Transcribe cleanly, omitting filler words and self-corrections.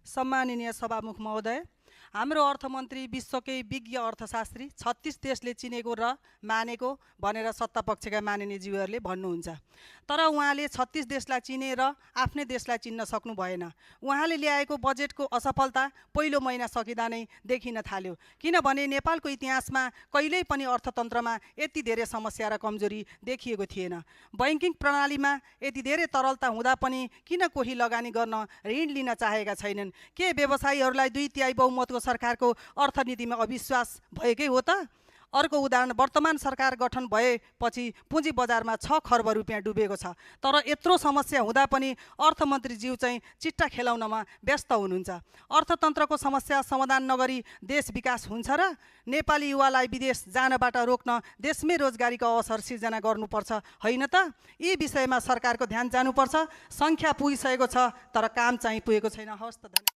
सम्माननीय सभामुख महोदय, हाम्रो अर्थमन्त्री विश्वकै विज्ञ अर्थशास्त्री 36 देशले चिनेको र मानेको भनेर सत्तापक्षका माननीय ज्यूहरूले भन्नुहुन्छ। तर उहाँले 36 देशलाई चिनेर आफ्नै देशलाई चिन्न सक्नु भएन। उहाँले ल्याएको बजेटको असफलता पहिलो महिना सकिँदा नै देखिन थाल्यो, किनभने नेपालको इतिहासमा कहिल्यै पनि अर्थतन्त्रमा यति धेरै समस्या र कमजोरी देखिएको थिएन। बैंकिङ प्रणालीमा यति धेरै तरलता हुँदा पनि किन कोही लगानी गर्न ऋण लिन चाहेका छैनन्? के व्यवसायीहरूलाई 2/3 बहुमतको सरकारको अर्थनीतिमा अविश्वास भएकै हो त? अर्को उदाहरण, वर्तमान सरकार गठन भएपछि पुँजी बजारमा 6 खर्ब रुपियाँ डुबेको छ। तर यत्रो समस्या हुँदा पनि अर्थमन्त्रीज्यू चाहिँ चिट्टा खेलाउनमा व्यस्त हुनुहुन्छ। अर्थतन्त्रको समस्या समाधान नगरी देश विकास हुन्छ र? नेपाली युवालाई विदेश जानबाट रोक्न देशमै रोजगारीको अवसर सिर्जना गर्नुपर्छ होइन त? यी विषयमा सरकारको ध्यान जानुपर्छ। सङ्ख्या पुगिसकेको छ तर काम चाहिँ पुगेको छैन। हवस् त, धन्यवाद।